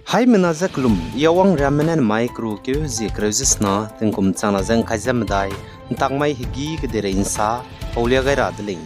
Hai menazaklum yawang ramanan micro ke zikrezisna tengkum chana zang khazamadai ntang mai higi kedere insa paulia gai radling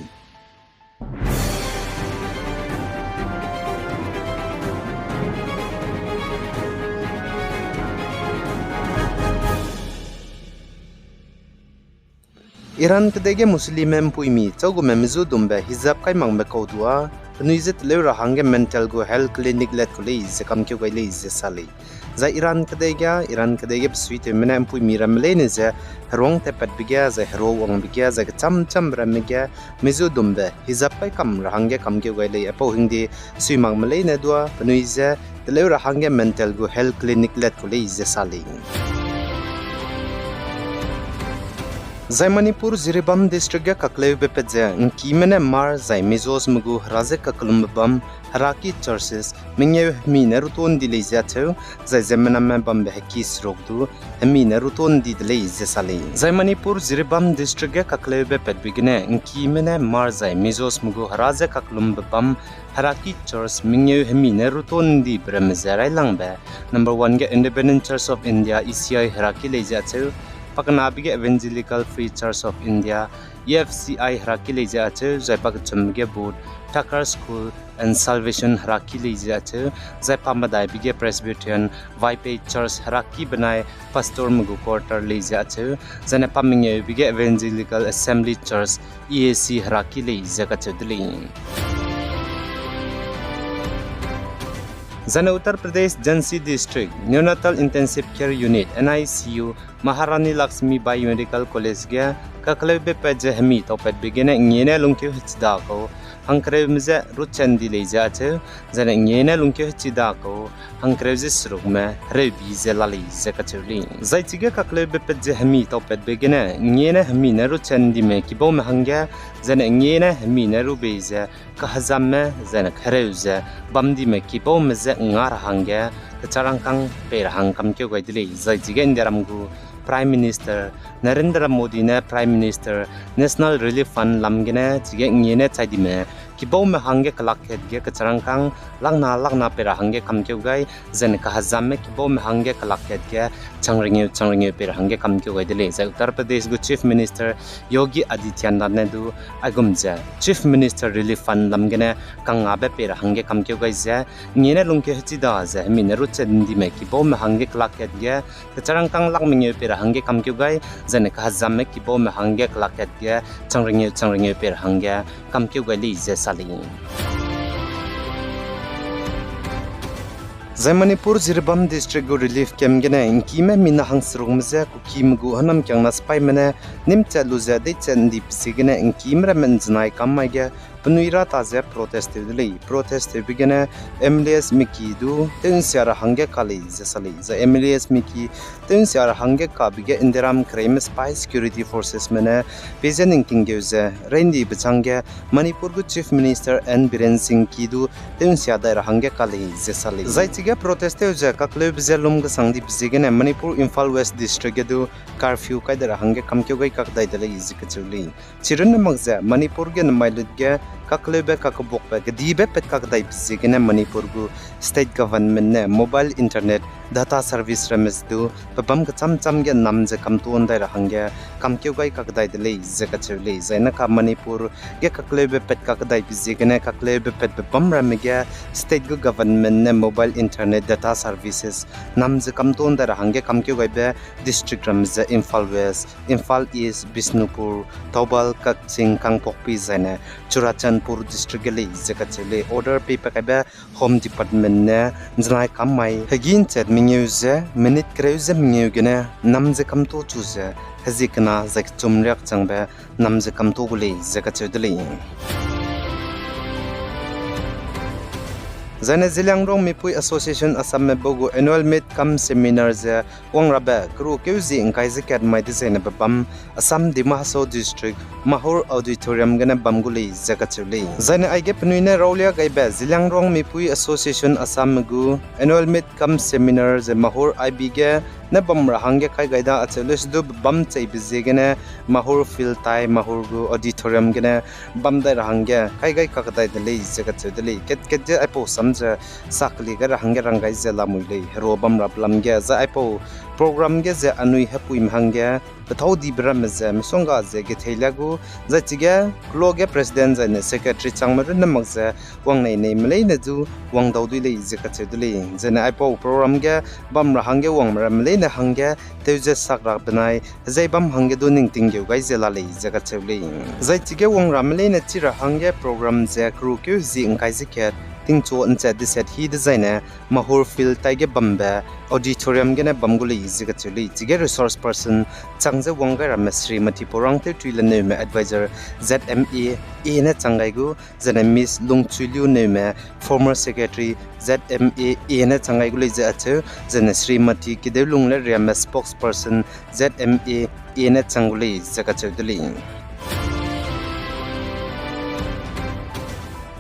Iran kedege muslimem puimi chogumem zu dumbe hijab kai mangbe kodua Nuizet lewra hange mental go health clinic let college kam kyo gai le sali za Iran kadege suite mena empui miram lene za rong te pat bigya za hero wang bigya za cham ramigya mizu dumbe hijab kai kam hange kam kyo gai le apo hindi suimang malene dua nuize lewra hange mental go health clinic let college sali Zai Manipur Ziribam district ga kaklew bepedze nkimene mar zai mizos mugu raze kaklumbam haraki churches mingye mine ruton dilezia cheu zai zemena me bambe heki srokdu mine ruton dileze sali Zai Manipur Ziribam district ga kaklew beped bigne nkimene mar zai mizos mugu raze kaklumbam haraki church mingye mine ruton di bremzerai langbe number 1 ga Independent Church of India ECI haraki lezia cheu Pakanabiga Evangelical Free Church of India EFCI Haraki Leja Ache Zaipak Chumge Board Tucker School and Salvation Haraki Leja Ache Zaipamadai Bige Presbyterian Vipe Church Haraki Benai Pastor Mugu Quarter Leja Ache Zanapamingye Bige Evangelical Assembly Church EAC Haraki Leja Ache Dling Zana Uttar Pradesh Jhansi District Neonatal Intensive Care Unit NICU Maharani Lakshmi Biomedical College ga kaklebe page hami topet begene ngene lungke hchida ko hangkre mze ruchandi leja che zana ngene lungke hchida ko hangkre je srugme rebi zelali zakachuli zaitige kaklebe page hami topet begene ngene hami na ruchandi me kibo me hanga zana ngene hami na rubeze kahzamme zana khreuze bamdi me kibo mze ngar hanga kacharangkang perhang kamkyo gaidili zaitige indiramgu Prime Minister Narendra Modi ne Prime Minister National Relief Fund lamgene chige ngene chaidime kibo me hange kalakhet ge kacharangkang langna pera hange kamkyo gai zen ka hazamme kibo me hange kalakhet ge changringe pera hange kamkyo gai dile za Uttar Pradesh go Chief Minister Yogi Adityanath ne du agumja Chief Minister Relief Fund lamgene kangabe pera hange kamkyo gai za ngene lungke hchida za mineru chendi me kibo me hange kalakhet ge kacharangkang langminge pera hange kamkyo gai zen ka hazamme kibo me hange kalakhet ge changringe pera hange kamkyo gai li za Zai Manipur Zirbam District go relief camp gena inkime mina hangsrugmze ku kimgu hanam kyang naspai mena nimcha luza de chandi psigena inkimra menznai kamage Punuira taze protest bigene MLS Miki du tensiara hange kali zasali za MLS Miki tensiara hange ka bige indiram crime spy security forces mena pezening tingeuze rendi bchange Manipur gu Chief Minister N Biren Singh Kidu tensiada hange kali zasali zaitige protest euze kakle bzelum ga sangdi bzigene Manipur Imphal West District du curfew kaidara hange kamkyo gai kakdai dele izikachuli chiren magza Manipur ge mailudge kaklebe kakbokbe gdibe pet kakdai bzigene Manipur gu state government ne mobile internet data service remes du babam cham ge namje kamton dai hange kamkyo gai kakdai dele izikachuli zaina ka Manipur ge kaklebe pet kakdai bzigene kaklebe pet babam ramege state gu government ne mobile internet data services namje kamton dai hange kamkyo gai be district ramje Imphal West Imphal East Bisnupur Thobal Kakching Kangpokpi zaina Churachandpur district gele zakachele order paper kabe home department ne znai kamai hagin chet mingeuze minute kreuze mingeugene namje kamto chuze hazikna zak chumryak changbe namje kamto gule zakachedele Zane Zilangrong Mipui Association Assam Bogo annual meet kam seminar ze Wangrabe Kru Keuzi in Kaizikat Maidizene Babam Assam Dimahaso District Mahur Auditorium Gana Bamguli Zakachuli Zane Aige Penuine Raulia Gaibe Zilangrong Mipui Association Assam Gu annual meet kam seminar ze Mahur Ibige na bam rahangya kai gaida acheles du bam chei bizegene mahur fil tai mahur gu auditorium gene bam da rahangya kai gai kakadai dele jaga chedele ket je aipo samja sakli ga rahangya rangai je lamui le hero bam raplam ge za aipo program ge je anui hapui mhangya pathau di bram je misonga je ge theilagu za chige kloge president je ne secretary changmar namak je wangnai nei mlei na ju wangdau dui le je ka chedule je na aipo program ge bam rahangya wangmar mlei na hangya teuje sakrak banai zai bam hangge do ning ting ge gai je la le je ka chedule zai chige wangram mlei na chi rahangya program je kru kyu ji ngkai je ket ting cho nche diset hi design mahur fil taige bamba auditorium gena bamguli ziga chuli chige resource person changje wangga ramesri mati porang te tuilane me advisor zme e na changai gu jana miss lungchuliu ne me former secretary zme e na changai gu le je ache jana srimati kidelung le ram spokesperson zme e na changuli jaga chudli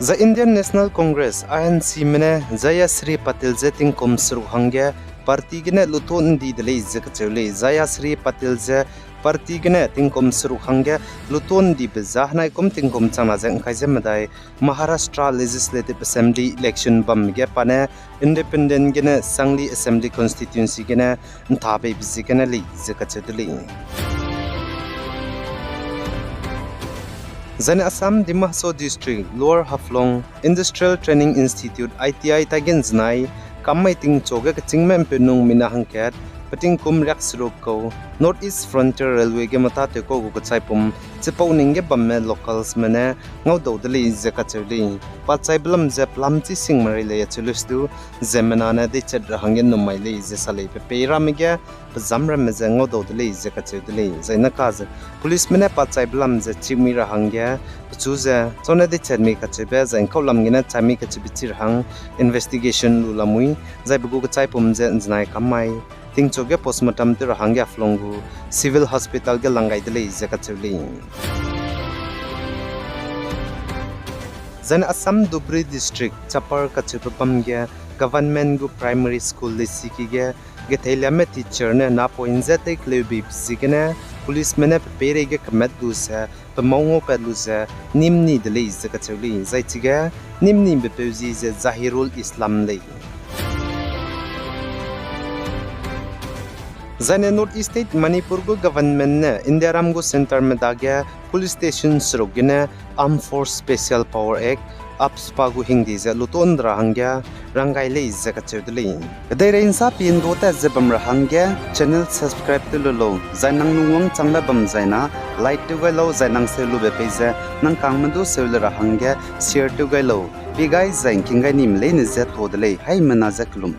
The Indian National Congress INC mene Zaya Sri Patil je tingkom sru hangya parti gene luton di dele zakachule Zaya Sri Patil je parti gene tingkom sru hangya luton di bezahnai kom tingkom chana jang khaije madai Maharashtra Legislative Assembly election bam ge pane independent gene Sangli Assembly constituency gene nthabe bizigene li zakachule Zane Assam Dimahso District Lower Haflong Industrial Training Institute ITI Tagen Znai Kamai Ting Choga Chingmem Penung Minahangkat Pating Kum Raksruk Ko North East Frontier Railway ge mata te ko gu chaipum chepau ninge bamme locals mane ngau do deli zakachuli pachai blam je plamchi singmari le chulus du zemana na de chat rahangen no mai le je sale pe pera me ge zamra me je ngau do deli zakachuli zaina kaz police mane pachai blam je chimi rahangya chu je chone de chat me kachebe zain kholam gina chami kachibi rahang investigation lu lamui zai bu gu chaipum je znai kamai ting choge postmortem te rahangya flongu civil hospital ge langai dele zakachuli Zan Assam Dhubri district chapar kachupam ge government gu primary school le siki ge gethela me teacher ne na poinza te klebi zigene police mene pere ge kamat gu sa pamongo pedlu sa nimni dele zakachuli zaichiga nimni be peuzi ze zahirul islam le Zane North East State Manipur go government ne India Ramgo Center में दाग्या police station सरोगिने Armed Force Special Power Act apspagu hindi za luton rahangya rangai le zakachudli dai rein sa pin go ta zebam rahangya channel subscribe to lo zainang nungwang changla bam zaina like to ga lo zainang se lu be page nang kangmandu se lu rahangya share to ga lo bi guys zain kinga nim le ne za thodle hai mana zaklum